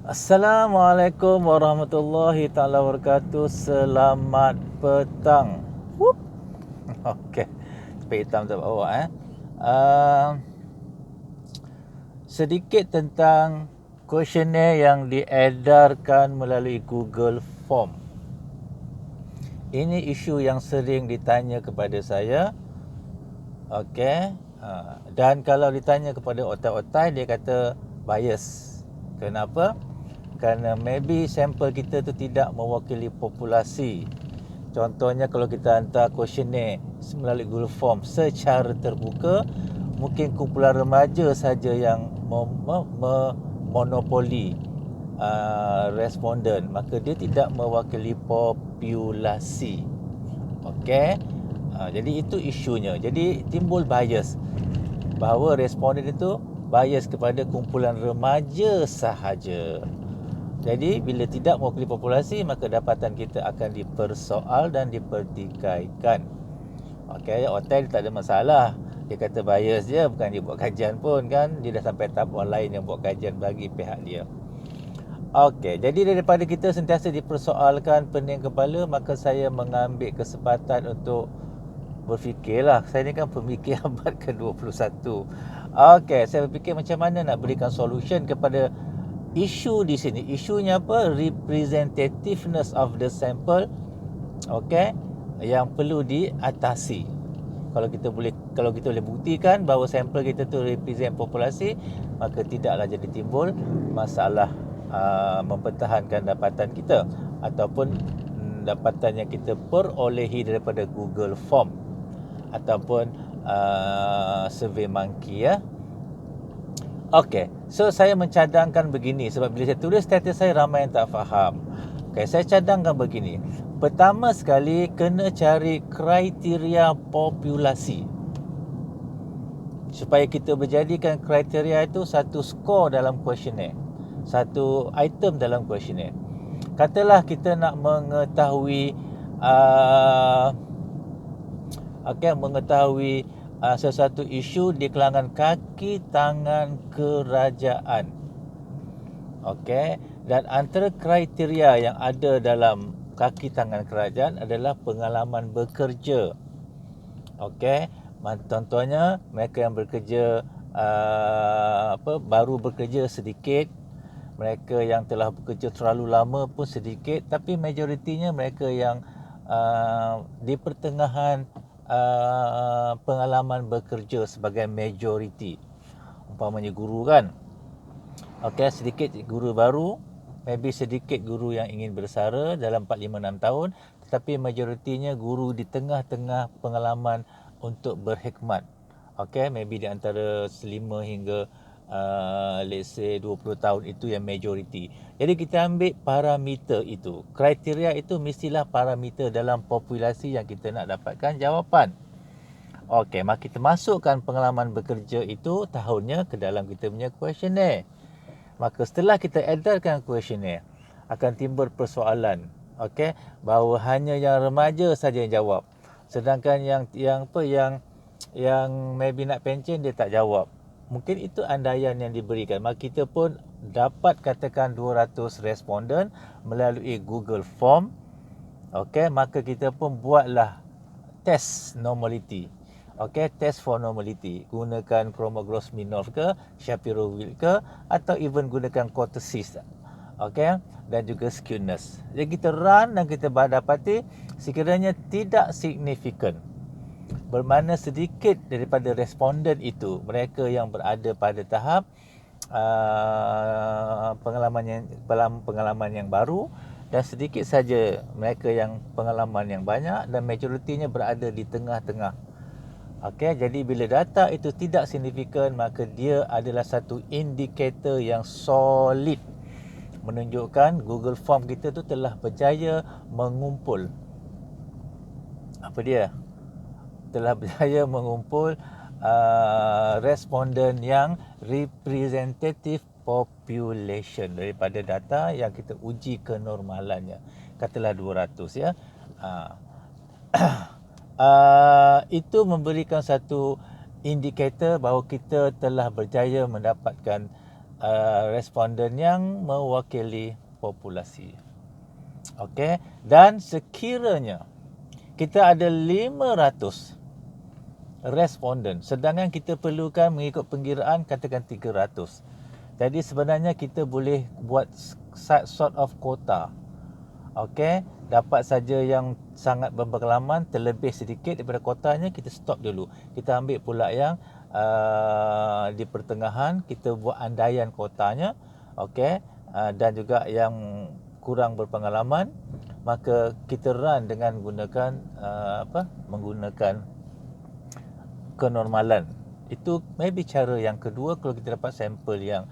Assalamualaikum warahmatullahi taala wabarakatuh. Selamat petang. Whoop. Okey. Sepik hitam tu bawa sedikit tentang kuesioner yang diedarkan melalui Google Form. Ini isu yang sering ditanya kepada saya. Okey. Dan kalau ditanya kepada otai-otai, dia kata bias. Kenapa? Kerana maybe sampel kita tu tidak mewakili populasi. Contohnya kalau kita hantar kuesioner melalui Google Form secara terbuka, mungkin kumpulan remaja saja yang monopoli responden, maka dia tidak mewakili populasi. Okey. Jadi itu isunya. Jadi timbul bias bahawa responden itu bias kepada kumpulan remaja sahaja. Jadi bila tidak mewakili populasi, maka dapatan kita akan dipersoal dan dipertikaikan. Okey, hotel tak ada masalah. Dia kata bias je, bukan dia buat kajian pun kan. Dia dah sampai tahap orang lain yang buat kajian bagi pihak dia. Okey, jadi daripada kita sentiasa dipersoalkan pening kepala, maka saya mengambil kesempatan untuk berfikirlah. Saya ni kan pemikir abad ke-21. Okey, saya berfikir macam mana nak berikan solution kepada isu di sini. Isunya apa? Representativeness of the sample. Okey, yang perlu diatasi. Kalau kita boleh buktikan bahawa sampel kita tu represent populasi, maka tidaklah jadi timbul masalah mempertahankan dapatan kita ataupun dapatan yang kita perolehi daripada Google Form ataupun Survey Monkey ya. Okey, so saya mencadangkan begini sebab bila saya tulis status saya ramai yang tak faham. Okey, saya cadangkan begini. Pertama sekali kena cari kriteria populasi. Supaya kita berjadikan kriteria itu satu skor dalam kuesioner. Satu item dalam kuesioner. Katalah kita nak mengetahui mengetahui sesuatu isu di kalangan kaki tangan kerajaan. Okey, dan antara kriteria yang ada dalam kaki tangan kerajaan adalah pengalaman bekerja. Okey, contohnya mereka yang bekerja baru bekerja sedikit, mereka yang telah bekerja terlalu lama pun sedikit, tapi majoritinya mereka yang di pertengahan pengalaman bekerja sebagai majoriti. Umpamanya guru kan. Okey, sedikit guru baru, maybe sedikit guru yang ingin bersara dalam 4, 5, 6 tahun, tetapi majoritinya guru di tengah-tengah pengalaman untuk berkhidmat. Okey, maybe di antara 5 hingga let's say 20 tahun, itu yang majoriti. Jadi kita ambil parameter itu. Kriteria itu mestilah parameter dalam populasi yang kita nak dapatkan jawapan. Okey, maka kita masukkan pengalaman bekerja itu tahunnya ke dalam kita punya kuesioner. Maka setelah kita edarkan kuesioner, akan timbul persoalan. Okey, bahawa hanya yang remaja saja yang jawab. Sedangkan yang maybe nak pencen dia tak jawab. Mungkin itu andaian yang diberikan. Maka kita pun dapat katakan 200 responden melalui Google Form. Okey, maka kita pun buatlah test normality. Okey, test for normality. Gunakan Chromogloss-Smirnov ke, Shapiro-Wilk ke, atau even gunakan kurtosis. Okey, dan juga skewness. Jadi kita run dan kita dapati sekiranya tidak signifikan. Bermakna sedikit daripada responden itu, mereka yang berada pada tahap pengalaman yang baru, dan sedikit saja mereka yang pengalaman yang banyak, dan majoritinya berada di tengah-tengah. Okey, jadi bila data itu tidak signifikan, maka dia adalah satu indikator yang solid menunjukkan Google Form kita tu telah berjaya mengumpul responden yang representative population daripada data yang kita uji kenormalannya. Katalah 200 ya. Itu memberikan satu indikator bahawa kita telah berjaya mendapatkan responden yang mewakili populasi. Okey, dan sekiranya kita ada 500 responden sedangkan kita perlukan mengikut penggiraan katakan 300. Jadi sebenarnya kita boleh buat sort of quota. Okey, dapat saja yang sangat berpengalaman terlebih sedikit daripada kotanya, kita stop dulu. Kita ambil pula yang di pertengahan, kita buat andaian kotanya. Okey, dan juga yang kurang berpengalaman, maka kita run dengan gunakan menggunakan kenormalan. Itu maybe cara yang kedua kalau kita dapat sampel yang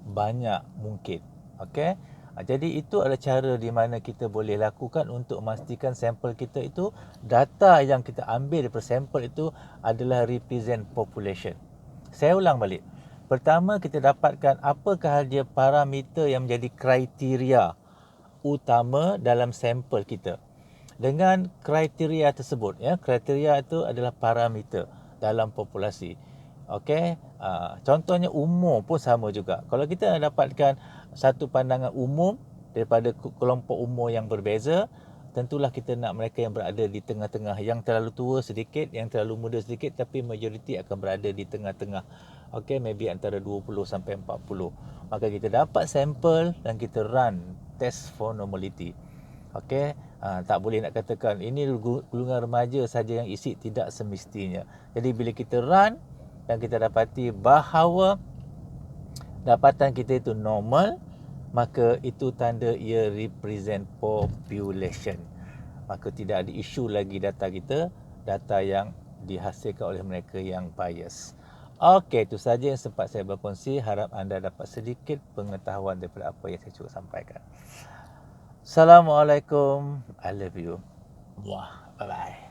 banyak mungkin. Okey. Jadi itu adalah cara di mana kita boleh lakukan untuk memastikan sampel kita itu, data yang kita ambil daripada sampel itu adalah represent population. Saya ulang balik. Pertama, kita dapatkan apakah dia parameter yang menjadi kriteria utama dalam sampel kita. Dengan kriteria tersebut, ya, kriteria itu adalah parameter dalam populasi. Okey, contohnya umur pun sama juga. Kalau kita dapatkan satu pandangan umum daripada kelompok umur yang berbeza, tentulah kita nak mereka yang berada di tengah-tengah, yang terlalu tua sedikit, yang terlalu muda sedikit, tapi majoriti akan berada di tengah-tengah. Okey, maybe antara 20 sampai 40. Maka kita dapat sampel dan kita run test for normality. Okey, tak boleh nak katakan ini golongan remaja saja yang isi, tidak semestinya. Jadi bila kita run dan kita dapati bahawa dapatan kita itu normal, maka itu tanda ia represent population. Maka tidak ada isu lagi data kita, data yang dihasilkan oleh mereka yang bias. Okey, itu saja yang sempat saya berkongsi. Harap anda dapat sedikit pengetahuan daripada apa yang saya cuba sampaikan. Assalamualaikum. I love you. Bye bye.